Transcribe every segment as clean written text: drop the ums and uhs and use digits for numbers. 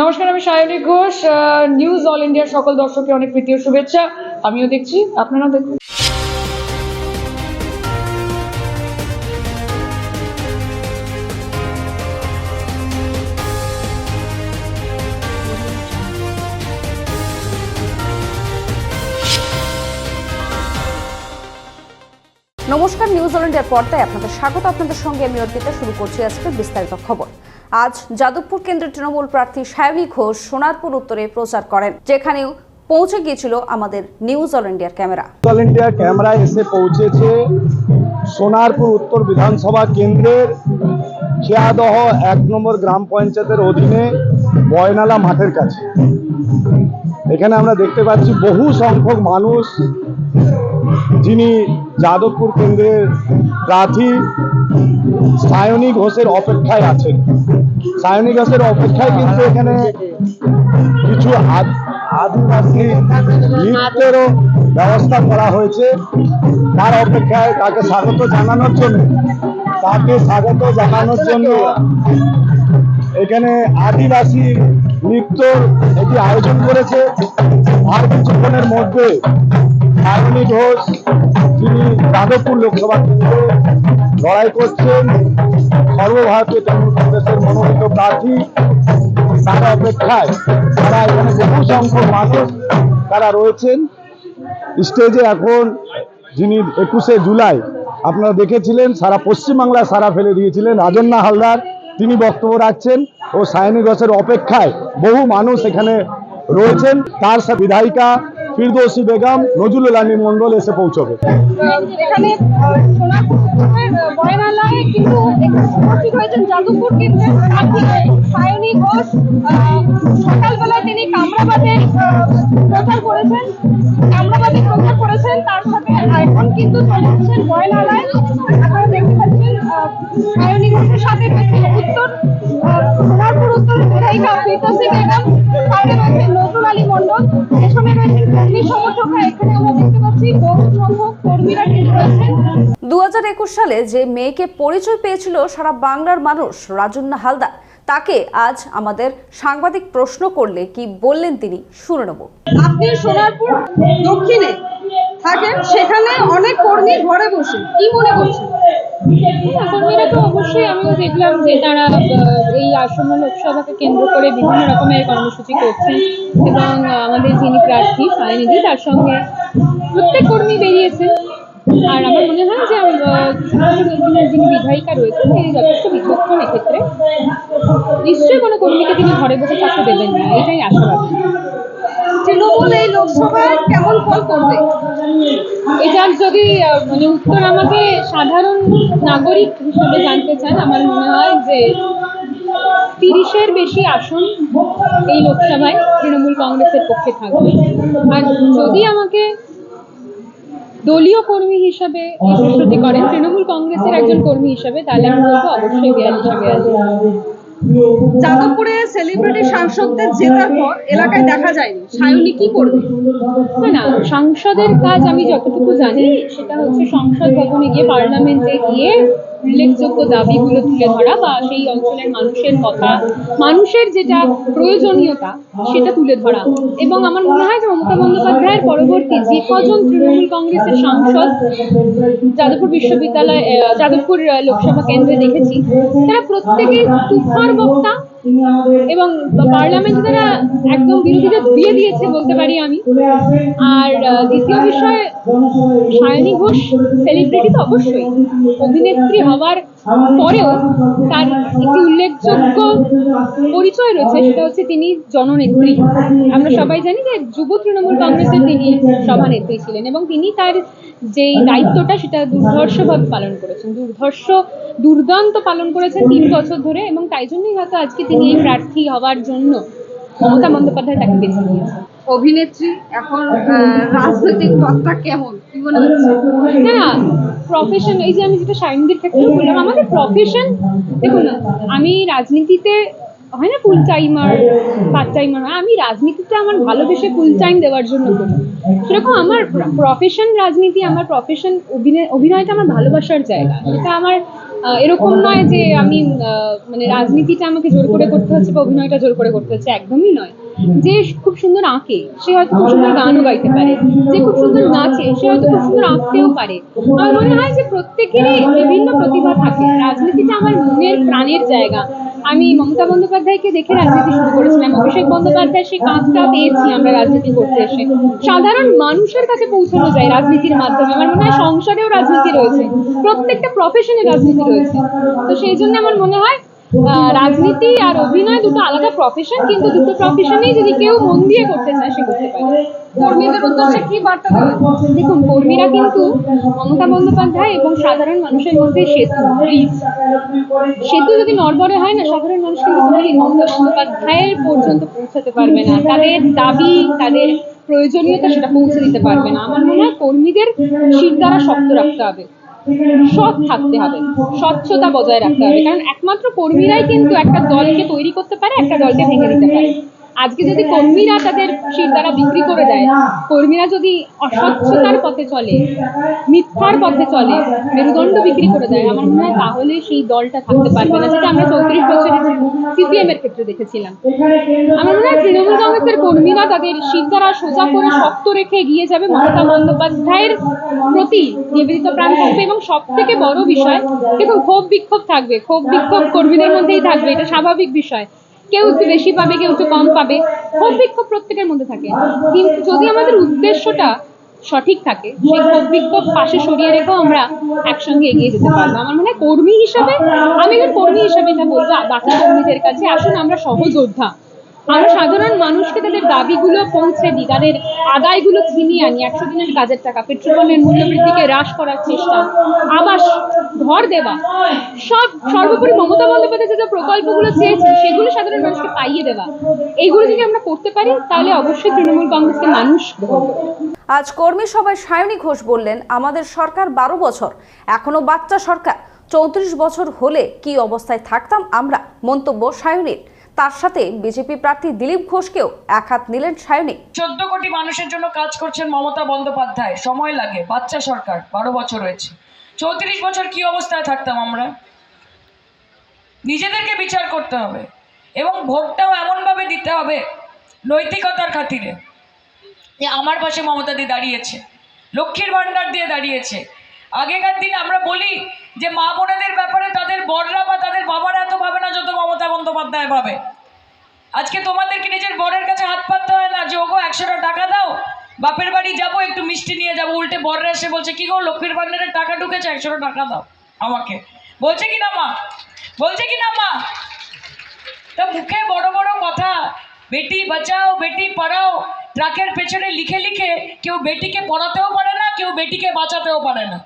নমস্কার, আমি Sayani Ghosh. News all ইন্ডিয়ার সকল দর্শককে অনেক প্রীতি ও শুভেচ্ছা। আমিও দেখছি, আপনারাও দেখুন। নমস্কার, নিউজ অল ইন্ডিয়ার পর্দায় আপনাদের স্বাগত। আপনাদের সঙ্গে আমি অর্পিতা। শুরু করছি আজকের বিস্তারিত খবর। আজ যাদবপুর কেন্দ্রের তৃণমূল প্রার্থী সায়নী ঘোষ সোনারপুর উত্তরে প্রচার করেন, যেখানেও পৌঁছে গিয়েছিল আমাদের নিউজ অল ইন্ডিয়ার ক্যামেরা। অল ইন্ডিয়া ক্যামেরা এসে পৌঁছেছে সোনারপুর উত্তর বিধানসভা কেন্দ্রের খেয়াদহ 1 নম্বর গ্রাম পঞ্চায়েতের অধীনে বয়নালা মাঠের কাছে। এখানে আমরা দেখতে পাচ্ছি বহু সংখ্যক মানুষ, যিনি যাদবপুর কেন্দ্রের প্রার্থী সায়নী ঘোষের অপেক্ষায় আছেন। সায়নী ঘোষের অপেক্ষায় কিন্তু এখানে কিছু আদিবাসী নৃত্যেরও ব্যবস্থা করা হয়েছে। তার অপেক্ষায় তাকে স্বাগত জানানোর জন্য এখানে আদিবাসী নৃত্যর একটি আয়োজন করেছে। আর কিছুক্ষণের মধ্যে সায়নী ঘোষ, যিনি যাদবপুর লোকসভা কেন্দ্রে লড়াই করছেন, সর্বভারতীয় তৃণমূল কংগ্রেসের মনোনীত প্রার্থী, তার অপেক্ষায় তারা এখানে বহু সংখ্যক মানুষ তারা রয়েছেন স্টেজে। এখন যিনি 21শে জুলাই আপনারা দেখেছিলেন, সারা পশ্চিমবাংলায় সারা ফেলে দিয়েছিলেন, রাজন্না হালদার, তিনি বক্তব্য রাখছেন ও সায়নী ঘোষের অপেক্ষায় বহু মানুষ এখানে রয়েছেন। তার সাথে বিধায়িকা ফিরদৌসী বেগম, নজরুল আলী মন্ডল এসে পৌঁছবে। এখানে বয়নালায় কিন্তু উপস্থিত হয়েছেন যাদবপুর কেন্দ্রের প্রার্থী সায়নী ঘোষ। সকালবেলায় তিনি কামরাবাদে প্রচার করেছেন, তার সাথে এখন কিন্তু চলে আসছেন বয়নালায়। আপনারা দেখতে পাচ্ছেন সায়নী ঘোষের সাথে সোনারপুর উত্তর বিধায়িকা ফিরদৌসী বেগম, সাথে রয়েছে নজরুল আলী মন্ডল, পেছনে রয়েছেন কর্মী সমর্থকরা। এখানে আমরা দেখতে পাচ্ছি বহু সংখ্যক কর্মীরা কিন্তু রয়েছেন। 2021 সালে যে মেয়েকে পরিচয় পেয়েছিল সারা বাংলার মানুষ, রাজন্না হালদার, তাকে আজ আমাদের সাংবাদিক প্রশ্ন করলে কি বললেন তিনি, শুনে নেব। আপনি সোনারপুর দক্ষিণে থাকেন, সেখানে অনেক কর্মী ঘরে বসে, কি মনে করছেন? কর্মীরা তো অবশ্যই, আমিও দেখলাম যে তারা এই আসন্ন লোকসভাকে কেন্দ্র করে বিভিন্ন রকমের কর্মসূচি করছেন এবং আমাদের যিনি প্রার্থী সায়নীদি, তার সঙ্গে প্রত্যেক কর্মী বেরিয়েছেন। আর আমার মনে হয় যে যিনি বিধায়িকা রয়েছেন, তিনি যথেষ্ট বিচক্ষণ। এক্ষেত্রে নিশ্চয়ই কোনো কর্মীকে তিনি ঘরে বসে থাকতে দেবেন না, এটাই আশাবাদী। তৃণমূল এই লোকসভায় কেমন ফল করবে? এটা যদি উত্তর আমাকে সাধারণ নাগরিক হিসেবে জানতে চান, আমার মনে হয় যে 30-এর বেশি আসন এই লোকসভায় তৃণমূল কংগ্রেসের পক্ষে থাকবে। আর যদি আমাকে দলীয় কর্মী হিসাবে এই প্রশ্নটি করেন, তৃণমূল কংগ্রেসের একজন কর্মী হিসাবে, তাহলে আমি বলবো অবশ্যই 42-42। যাদবপুরে সেলিব্রিটি সাংসদদের জেতার পর এলাকায় দেখা যায়নি, সায়নী কি করবে? না, সংসদের কাজ আমি যতটুকু জানি সেটা হচ্ছে সংসদ ভবনে গিয়ে, পার্লামেন্টে গিয়ে উল্লেখযোগ্য দাবিগুলো তুলে ধরা বা সেই অঞ্চলের মানুষের কথা, মানুষের যেটা প্রয়োজনীয়তা সেটা তুলে ধরা। এবং আমার মনে হয় যে মমতা বন্দ্যোপাধ্যায়ের পরবর্তী যে কজন তৃণমূল কংগ্রেসের সাংসদ যাদবপুর বিশ্ববিদ্যালয়, যাদবপুর লোকসভা কেন্দ্রে দেখেছি, তারা প্রত্যেকেই তুফার বক্তা এবং পার্লামেন্টে তারা একদম বিরোধীদের দিয়ে দিয়েছে বলতে পারি আমি। আর দ্বিতীয় বিষয়, সায়নী ঘোষ সেলিব্রিটি তো অবশ্যই, অভিনেত্রী হওয়ার পরেও তার একটি উল্লেখযোগ্য পরিচয় রয়েছে, সেটা হচ্ছে তিনি জননেত্রী। আমরা সবাই জানি যে যুব তৃণমূল কংগ্রেসের তিনি সভানেত্রী ছিলেন এবং তিনি তার যেই দায়িত্বটা সেটা দুর্ধর্ষভাবে পালন করেছেন, দুর্দান্ত পালন করেছেন 3 বছর ধরে। এবং তাই জন্যই হয়তো আজকে তিনি এই প্রার্থী হওয়ার জন্য মমতা বন্দ্যোপাধ্যায় তাকে বেছে নিয়েছেন। অভিনেত্রী এখন রাজনৈতিক পথটা কেমন, কি মনে হচ্ছে? না, প্রফেশন, এই যে আমি যেটা সায়নীদের ক্ষেত্রে বললাম, আমাদের প্রফেশন, দেখুন আমি রাজনীতিতে হয় না ফুল টাইমার পার্ট টাইমার হয়, আমি রাজনীতিতে আমার ভালোবেসে ফুল টাইম দেওয়ার জন্য করি। সেরকম আমার প্রফেশন রাজনীতি, আমার প্রফেশন অভিনয়টা আমার ভালোবাসার জায়গা, সেটা আমার এরকম নয় যে আমি মানে রাজনীতিটা আমাকে জোর করে করতে হচ্ছে বা অভিনয়টা জোর করে করতে হচ্ছে, একদমই নয়। যে খুব সুন্দর আঁকে সে হয়তো খুব সুন্দর গানও গাইতে পারে, যে খুব সুন্দর নাচে সে হয়তো খুব সুন্দর আঁকতেও পারে। আমার মনে হয় যে প্রত্যেকেরই বিভিন্ন প্রতিভা থাকে। রাজনীতিটা আমার মনের প্রাণের জায়গা। আমি মমতা বন্দ্যোপাধ্যায়কে দেখে রাজনীতি শুরু করেছিলাম, অভিষেক বন্দ্যোপাধ্যায় সেই কাজটা পেয়েছি আমরা রাজনীতি করতে এসে। সাধারণ মানুষের কাছে পৌঁছানো যায় রাজনীতির মাধ্যমে। আমার মনে হয় সংসদেও রাজনীতি রয়েছে, প্রত্যেকটা প্রফেশনে রাজনীতি রয়েছে। তো সেই জন্য আমার মনে হয় রাজনীতি আর অভিনয় দুটো আলাদা প্রফেশন, কিন্তু দুটো প্রফেশনেই যদি কেউ মন দিয়ে করতে চায় সে করতে পারে। কর্মীদের উদ্দেশ্যে কি বার্তা দেবেন? দেখুন, কর্মীরা কিন্তু মমতা বন্দ্যোপাধ্যায় এবং সাধারণ মানুষের মধ্যে সেতু, ব্রিজ। সেতু যদি নড়বড়ে হয় না, সাধারণ মানুষ কিন্তু কোনোদিন মমতা বন্দ্যোপাধ্যায়ের পর্যন্ত পৌঁছাতে পারবে না। তাদের দাবি, তাদের প্রয়োজনীয়তা সেটা পৌঁছে দিতে পারবে না। আমার মনে হয় কর্মীদের শিরদাঁড়া শক্ত রাখতে হবে, সৎ থাকতে হবে, স্বচ্ছতা বজায় রাখতে হবে। কারণ একমাত্র কর্মীরাই কিন্তু একটা দলকে তৈরি করতে পারে, একটা দলকে ভেঙে দিতে পারে। আজকে যদি কর্মীরা তাদের শিরদাঁড়া বিক্রি করে দেয়, কর্মীরা যদি অস্বচ্ছতার পথে চলে, মিথ্যার পথে চলে, মেরুদণ্ড বিক্রি করে দেয়, আমার মনে হয় তাহলে সেই দলটা থাকতে পারবে না, যেটা আমরা 34 বছরের সিপিএম এর ক্ষেত্রে দেখেছিলাম। আমার মনে হয় তৃণমূল কংগ্রেসের কর্মীরা তাদের শিরদাঁড়া সোজা করে শক্ত রেখে এগিয়ে যাবে, মমতা বন্দ্যোপাধ্যায়ের প্রতি নিবেদিত প্রাণ থাকবে। এবং সব থেকে বড় বিষয়, দেখুন, ক্ষোভ বিক্ষোভ থাকবে, ক্ষোভ বিক্ষোভ কর্মীদের মধ্যেই থাকবে, এটা স্বাভাবিক বিষয়। কেউ একটু বেশি পাবে, কেউ একটু কম পাবে, ক্ষোভ বিক্ষোভ প্রত্যেকের মধ্যে থাকে। কিন্তু যদি আমাদের উদ্দেশ্যটা সঠিক থাকে, সেই ক্ষোভ বিক্ষোভ পাশে সরিয়ে রেখেও আমরা একসঙ্গে এগিয়ে যেতে পারবো। আমার মনে হয় কর্মী হিসাবে, আমি একজন কর্মী হিসাবে এটা বলবো বাকি কর্মীদের কাছে, আসুন আমরা সহযোদ্ধা। আমরা সাধারণ মানুষকে তাদের দাবিগুলো পৌঁছে দিই, তাদের আদায়গুলো ছিনিয়ে আনি। 100 দিনের কাজের টাকা, পেট্রোলের মূল্যবৃদ্ধিকে হ্রাস করার চেষ্টা, আবাস, ঘর দেওয়া, সর্বোপরি মমতা বন্দ্যোপাধ্যায় যে প্রকল্পগুলো চেয়েছেন সেগুলো সাধারণ মানুষকে পাইয়ে দেওয়া, এইগুলো যদি আমরা করতে পারি তাহলে অবশ্যই তৃণমূল কংগ্রেসকে মানুষ গ্রহণ করবে। আজ কর্মী সভায় সায়নী ঘোষ বললেন, আমাদের সরকার 12 বছর, এখনো বাচ্চা সরকার। 34 বছর হলে কি অবস্থায় থাকতাম আমরা, মন্তব্য সায়নীর। তার সাথে বিজেপি প্রার্থী দিলীপ ঘোষকেও একহাত নিলেন সায়নী। 14 কোটি মানুষের জন্য কাজ করছেন মমতা বন্দ্যোপাধ্যায়, সময় লাগে, বাচ্চা সরকার, 12 বছর হয়েছে। 34 বছর কি অবস্থায় থাকতাম আমরা? নিজেদেরকে বিচার করতে হবে এবং ভোটটাও এমনভাবে দিতে হবে নৈতিকতার খাতিরে, যে আমার পাশে মমতা দি দাঁড়িয়েছে, লক্ষ্মীর ভাণ্ডার দিয়ে দাঁড়িয়েছে। আগেকার দিনে আমরা বলি যে মা বোনেদের ব্যাপারে তাদের বড়রা বা তাদের বাবারা এত ভাবে না যত মমতা বন্দ্যোপাধ্যায় ভাবে। আজকে তোমাদেরকে নিজের বরের কাছে হাত পাততে হয় না যে ওগো 100টা টাকা দাও, বাপের বাড়ি যাবো একটু মিষ্টি নিয়ে যাবো। উল্টে বররা এসে বলছে, কি গো লক্ষ্মীর ভাণ্ডারের টাকা ঢুকেছে, 100টা টাকা দাও আমাকে। বলছে কি না মা? বলছে কি না মা? তা মুখে বড় বড় কথা, বেটি বাঁচাও বেটি পড়াও, ট্রাকের পেছনে লিখে লিখে কেউ বেটিকে পড়াতেও পারে না, কেউ বেটিকে বাঁচাতেও পারে না।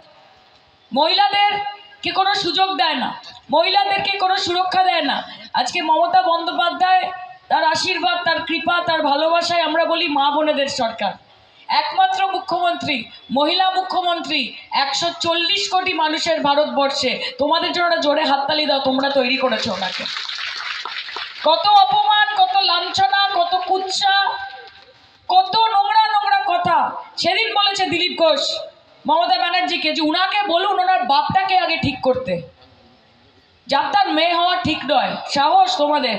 মহিলাদেরকে কোনো সুযোগ দেয় না, মহিলাদেরকে কোনো সুরক্ষা দেয় না। আজকে মমতা বন্দ্যোপাধ্যায়, তার আশীর্বাদ, তার কৃপা, তার ভালোবাসায় আমরা বলি মা বোনেদের সরকার। একমাত্র মুখ্যমন্ত্রী, মহিলা মুখ্যমন্ত্রী 140 কোটি মানুষের ভারতবর্ষে। তোমাদের জন্য জোরে হাততালি দাও, তোমরা তৈরি করেছো ওনাকে। কত অপমান, কত লাঞ্ছনা, কত কুৎসা, কত নোংরা নোংরা কথা সেদিন বলেছে দিলীপ ঘোষ মমতা ব্যানার্জিকে, যে উনাকে বলুন ওনার বাপটাকে আগে ঠিক করতে, যার তার মেয়ে হওয়া ঠিক নয়। সাহস তোমাদের!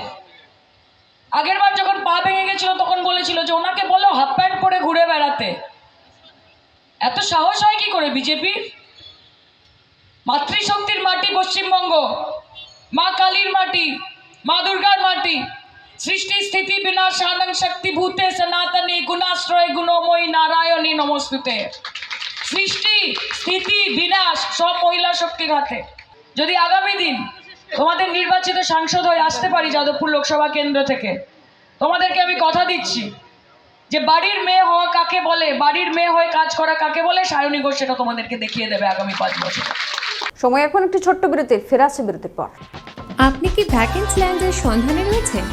আগের বার যখন পা ভেঙে গেছিল তখন বলেছিল যে ওনাকে বলো হাফ প্যান্ট পরে ঘুরে বেড়াতে। এত সাহস হয় কি করে বিজেপির? মাতৃশক্তির মাটি পশ্চিমবঙ্গ, মা কালীর মাটি, মা দুর্গার মাটি। সৃষ্টি স্থিতি বিনাশানং শক্তিভূতে সনাতনী গুণাশ্রয় গুণময়ী নারায়ণী নমস্তুতে। সৃষ্টি স্থিতি বিনাশ সব মহিলা শক্তির হাতে। যদি আগামী দিন তোমাদের নির্বাচিত সাংসদ হয়ে আসতে পারি যাদবপুর লোকসভা কেন্দ্র থেকে, তোমাদেরকে আমি কথা দিচ্ছি যে বাড়ির মেয়ে হওয়া কাকে বলে, বাড়ির মেয়ে হয়ে কাজ করা কাকে বলে, সায়নী ঘোষ সেটা তোমাদেরকে দেখিয়ে দেবে আগামী 5 বছর। সময় এখন একটি ছোট্ট বিরতির, ফেরা আসছে বিরতির পর। আপনি কি ভ্যাকেন্সি ল্যান্ডের সন্ধানে রয়েছেন?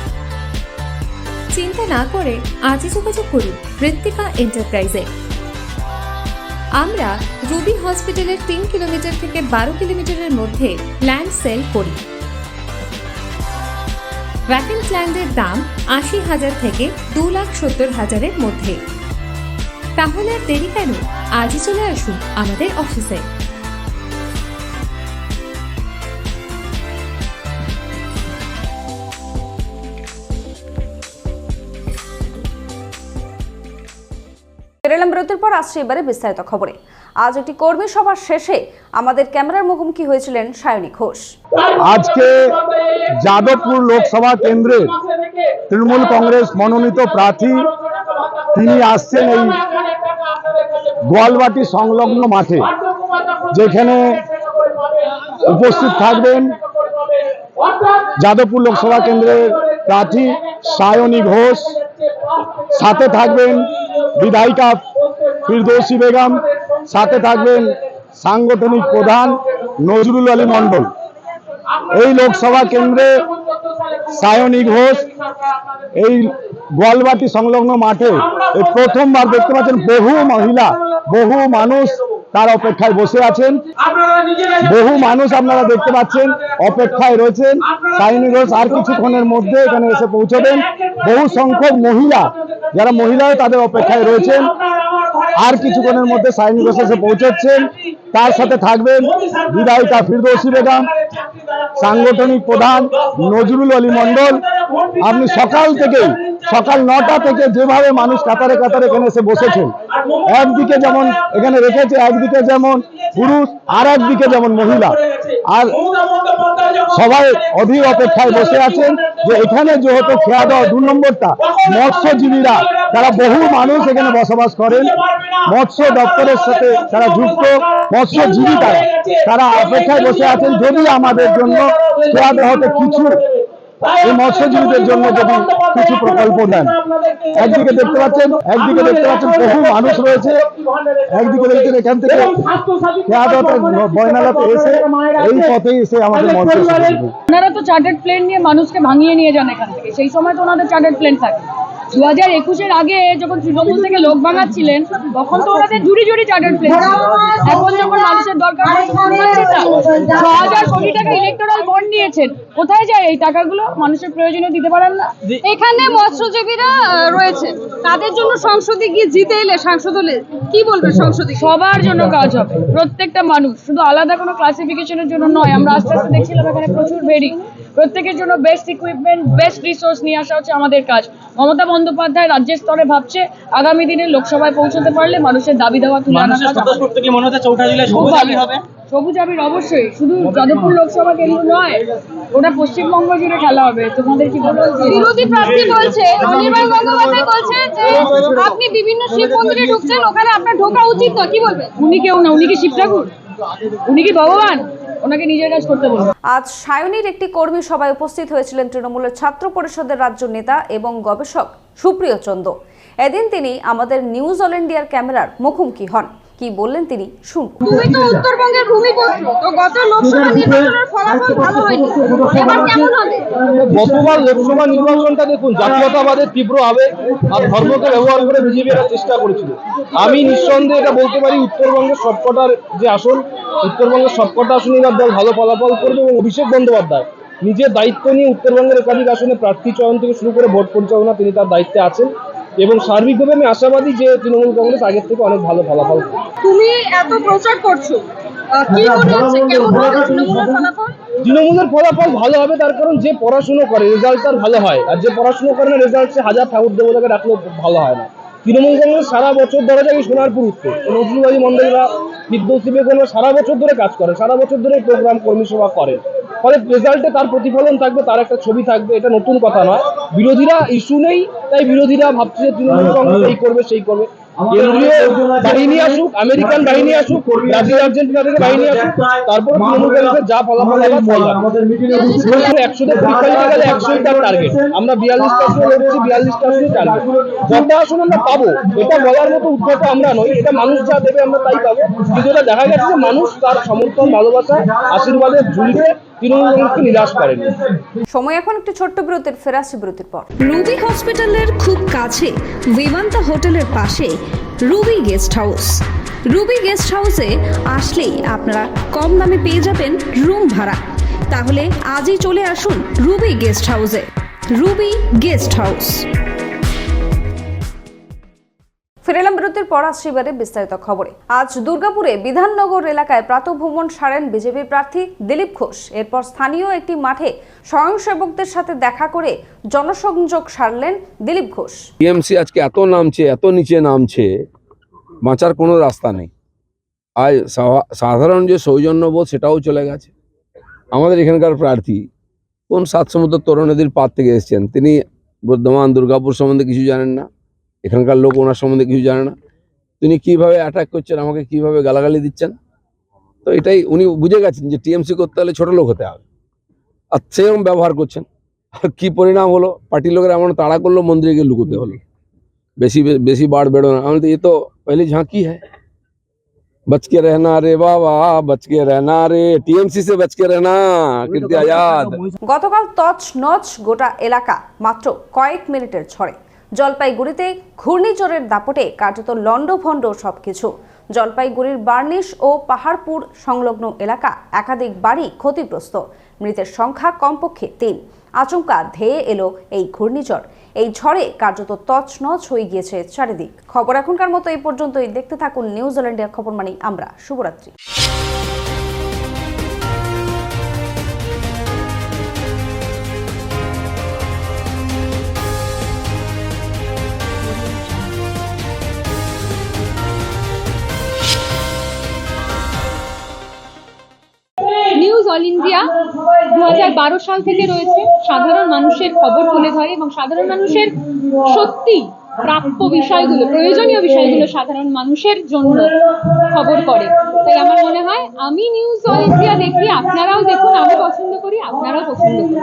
চিন্তা না করে আজই যোগাযোগ করুন ঋত্বিকা এন্টারপ্রাইজে। আমরা রুবি হসপিটালের 3 কিলোমিটার থেকে 12 কিলোমিটারের মধ্যে ল্যান্ড সেল করি। ভ্যাকেন্সি ল্যান্ডের দাম 80,000 থেকে 2,70,000-এর মধ্যে। তাহলে আর দেরি কেন, আজই চলে আসুন আমাদের অফিসে। ফিরে এলাম বিরতির পর আসছে এবারে বিস্তারিত খবরে। আজ একটি কর্মী সভা শেষে আমাদের ক্যামেরার মুখোমুখি হয়েছিলেন সায়নী ঘোষ। আজকে যাদবপুর লোকসভা কেন্দ্রের তৃণমূল কংগ্রেস মনোনীত প্রার্থী তিনি আসছেন এই গোয়ালবাটি সংলগ্ন মাঠে, যেখানে উপস্থিত থাকবেন যাদবপুর লোকসভা কেন্দ্রের প্রার্থী সায়নী ঘোষ, সাথে থাকবেন বিধায়িকা ফিরদৌসী বেগম, সাথে থাকবেন সাংগঠনিক প্রধান নজরুল আলী মণ্ডল। এই লোকসভা কেন্দ্রে সায়নী ঘোষ এই গোয়ালবাটি সংলগ্ন মাঠে এই প্রথমবার দেখতে পাচ্ছেন বহু মহিলা, বহু মানুষ তার অপেক্ষায় বসে আছেন। বহু মানুষ আপনারা দেখতে পাচ্ছেন অপেক্ষায় রয়েছেন। সায়নী ঘোষ আর কিছুক্ষণের মধ্যে এখানে এসে পৌঁছবেন। বহু সংখ্যক মহিলা, যারা মহিলা তাদের অপেক্ষায় রয়েছেন। আর কিছুক্ষণের মধ্যে সায়নী ঘোষ এসে পৌঁছচ্ছেন। তার সাথে থাকবেন বিধায়িকা ফিরদৌসী বেগম, সাংগঠনিক প্রধান নজরুল আলী মণ্ডল। আপনি সকাল 9টা থেকে যেভাবে মানুষ কাতারে কাতারে এখানে এসে বসেছেন, একদিকে যেমন এখানে রেখেছে, একদিকে যেমন পুরুষ আর একদিকে যেমন মহিলা, আর সবাই অধীর অপেক্ষায় বসে আছেন যে এখানে যেহেতু খেয়া দেওয়া 2 নম্বরটা মৎস্যজীবীরা, তারা বহু মানুষ এখানে বসবাস করেন, মৎস্য দপ্তরের সাথে তারা যুক্ত মৎস্যজীবী, তারা অপেক্ষায় বসে আছেন যদি আমাদের জন্য খেয়া দেওয়াতে কিছু, এই মৎস্যজীবীদের জন্য যদি কিছু প্রকল্প দেন। একদিকে দেখতে পাচ্ছেন বহু মানুষ রয়েছে, একদিকে দেখছেন এখান থেকে বয়নালাতে এসে এই পথে এসে আমাদের মৎস্য। ওনারা তো চার্টার্ড প্লেন নিয়ে মানুষকে ভাঙিয়ে নিয়ে যান এখান থেকে, সেই সময় তো ওনাদের চার্টার্ড প্লেন থাকে। 2021-এর আগে যখন তৃণমূল থেকে লোক ভাঙাচ্ছিলেন তখন তো ওনাদের জুড়ি চার্টার্ড প্লেন ছিল। এখন যখন মানুষের দরকার 6,000 কোটি টাকা ইলেকটোরাল বন্ড নিয়েছেন, কোথায় যায় এই টাকাগুলো? মানুষের প্রয়োজনে দিতে পারেন না। এখানে মৎস্যজীবীরা রয়েছে, তাদের জন্য সংসদে গিয়ে জিতে এলে, সাংসদ হলে কি বলবে? সংসদে সবার জন্য কাজ হবে, প্রত্যেকটা মানুষ, শুধু আলাদা কোনো ক্লাসিফিকেশনের জন্য নয়। আমরা আস্তে আস্তে দেখছিলাম এখানে প্রচুর ভেরি, প্রত্যেকের জন্য বেস্ট ইকুইপমেন্ট, বেস্ট রিসোর্স নিয়ে আসা হচ্ছে আমাদের কাজ। মমতা বন্দ্যোপাধ্যায় রাজ্যের স্তরে ভাবছে আগামী দিনে লোকসভায় পৌঁছতে পারলে মানুষের দাবি দেওয়া তুলে আনা হবে। সবুজ আবির অবশ্যই, শুধু যাদবপুর লোকসভা কেন্দ্র নয়, ওটা পশ্চিমবঙ্গ জুড়ে খেলা হবে। তোমাদের কি বলবো? বিরোধী প্রার্থী বলছে, অনির্বাণ গঙ্গোপাধ্যায় বলছে যে আপনি বিভিন্ন শিব মন্দিরে ঢুকছেন, ওখানে আপনার ঢোকা উচিত না, কি বলবেন? উনি কেউ না, উনি কি শিব ঠাকুর? উনি কি ভগবান? ওনাকে নিজের কাজ করতে বলুন। আজ সায়নীর একটি কর্মী সভায় উপস্থিত হয়েছিলেন তৃণমূলের ছাত্র পরিষদের রাজ্য নেতা এবং গবেষক সুপ্রিয় চন্দ। এদিন তিনি আমাদের নিউজ অল ইন্ডিয়ার ক্যামেরার মুখোমুখি হন। কি বললেন তিনি শুনুন। তুমি তো উত্তরবঙ্গের ভূমিপুত্র, তো গত লোকসভা নির্বাচনের ফলাফল ভালো হয়নি, এবার কেমন হবে? গতবার লোকসভা নির্বাচনটা দেখুন, জাতীয়তাবাদের তীব্র আবেগ আর ধর্মকে ব্যবহার করে বিজেপি এটা চেষ্টা করেছিল। আমি নিঃসন্দেহে এটা বলতে পারি, উত্তরবঙ্গের সবকটার যে আসন, উত্তরবঙ্গের সবকটা আসনে এবার দল ভালো ফলাফল করবে। এবং অভিষেক বন্দ্যোপাধ্যায় নিজের দায়িত্ব নিয়ে উত্তরবঙ্গের একাধিক আসনে প্রার্থী চয়ন থেকে শুরু করে ভোট পরিচালনা তিনি তার দায়িত্বে আছেন। এবং সার্বিকভাবে আমি আশাবাদী যে তৃণমূল কংগ্রেস আগের থেকে অনেক ভালো ফলাফল করবে। তুমি এত প্রচার করছো, কি মনে হচ্ছে কেমন হবে তৃণমূলের ফলাফল? তৃণমূলের ফলাফল ভালো হবে, তার কারণ যে পড়াশুনো করে রেজাল্ট তার ভালো হয়, আর যে পড়াশুনো করে না রেজাল্ট সে হাজার ঠাকুর দেবতাকে রাখলেও ভালো হয় না। তৃণমূল কংগ্রেস সারা বছর ধরে যায় সোনারপুর উত্তর, নজরুল আলী মণ্ডলরা, ফিরদৌসী বেগমরা সারা বছর ধরে কাজ করে, সারা বছর ধরে প্রোগ্রাম কর্মী সভা করেন। ফলে রেজাল্টে তার প্রতিফলন থাকবে, তার একটা ছবি থাকবে, এটা নতুন কথা নয়। বিরোধীরা ইস্যু নেই, তাই বিরোধীরা ভাবছে যে তৃণমূল কংগ্রেস এই করবে সেই করবে। কেন্দ্রীয় বাহিনী আসুক, আমেরিকান বাহিনী আসুক, ব্রাজিল আর্জেন্টিনা থেকে বাহিনী আসুক, তারপর তৃণমূল কংগ্রেসের যা ফলাফল হবে 100তে পরীক্ষা দিতে গেলে 100ই তার টার্গেট। আমরা 42টা আসনে লড়ছি, 42টা আসনে টার্গেট। যত আসন আমরা পাবো এটা বলার মতো উদ্যোগ আমরা নই, এটা মানুষ যা দেবে আমরা তাই পাবো। কিন্তু এটা দেখা গেছে যে মানুষ তার সমর্থন, ভালোবাসা, আশীর্বাদের ঝুলিতে তৃণমূল কংগ্রেসকে নিরাশ করেনি। সময় এখন একটি ছোট্ট বিরতির, ফেরা আসছে বিরতির পর। রুবি হসপিটালের খুব কাছে বিমান্তা হোটেলের পাশে Ruby guest house. Ruby guest হাউসে আসলেই আপনারা কম দামে পেয়ে যাবেন রুম ভাড়া। তাহলে আজই চলে আসুন রুবি গেস্ট হাউসে। Ruby guest house. ফিরে এলাম বিরতির পর, আসছে এবারে বিস্তারিত খবরে। আজ দুর্গাপুরে বিধাননগর এলাকায় প্রাতঃভ্রমণ সারেন বিজেপি প্রার্থী দিলীপ ঘোষ। এরপর স্থানীয় একটি মাঠে স্বয়ংসেবকদের সাথে দেখা করে জনসংযোগ সারলেন দিলীপ ঘোষ। টিএমসি আজকে এত নামছে, এত নিচে নামছে, বাঁচার কোনো রাস্তা নেই। আজ সাধারণ যে সৌজন্যবোধ সেটাও চলে গেছে। আমাদের এখানকার প্রার্থী কোন সাত সমুদ্র তরুণ নদীর পার থেকে এসেছেন, তিনি বর্ধমান দুর্গাপুর সম্বন্ধে কিছু জানেন না, এখানকার লোক ওনার সম্বন্ধে কিছু জানে না। তিনি কিভাবে অ্যাটাক করছেন, আমাকে কিভাবে গালাগালি দিচ্ছেন, তো এটাই উনি বুঝে গেছেন যে টিএমসি করতে হলে ছোট লোক হতে হবে, আর সেরকম ব্যবহার করছেন। আর কি পরিণাম হলো, পার্টির লোকেরা এমন তাড়া করলো, মন্দিরে গিয়ে লুকোতে হলো। বেশি বাড় বেড়ো না, আমি তো এ তো পহলি ঝাঁকি হ্যাঁ। बच के रहना रे बाबा, बच के रहना रे, टीएमसी से बच के रहना, कीर्ति आजाद। গতকাল তছনছ গোটা এলাকা মাত্র কয়েক মিনিটের ঝড়ে। জলপাইগুড়িতে ঘূর্ণিঝড়ের দাপটে কার্যত লন্ডভন্ড সবকিছু। জলপাইগুড়ির বার্নিশ ও পাহাড়পুর সংলগ্ন এলাকা একাধিক বাড়ি ক্ষতিগ্রস্ত। মৃতের সংখ্যা কমপক্ষে ৩। আচমকা ধেয়ে এলো এই ঘূর্ণিঝড়। এই ঝড়ে কার্যত তছনছ হয়ে গিয়েছে চারিদিক। খবর এখনকার মতো এই পর্যন্তই। দেখতে থাকুন নিউজিল্যান্ডের খবর মানে আমরা। শুভরাত্রি। নিউজ অল ইন্ডিয়া 2012 সাল থেকে রয়েছে, সাধারণ মানুষের খবর তুলে ধরে এবং সাধারণ মানুষের সত্যি প্রাপ্য বিষয়গুলো, প্রয়োজনীয় বিষয়গুলো সাধারণ মানুষের জন্য খবর করে। তাই আমার মনে হয় আমি নিউজ অল ইন্ডিয়া দেখি, আপনারাও দেখুন, আমি পছন্দ করি, আপনারাও পছন্দ করুন।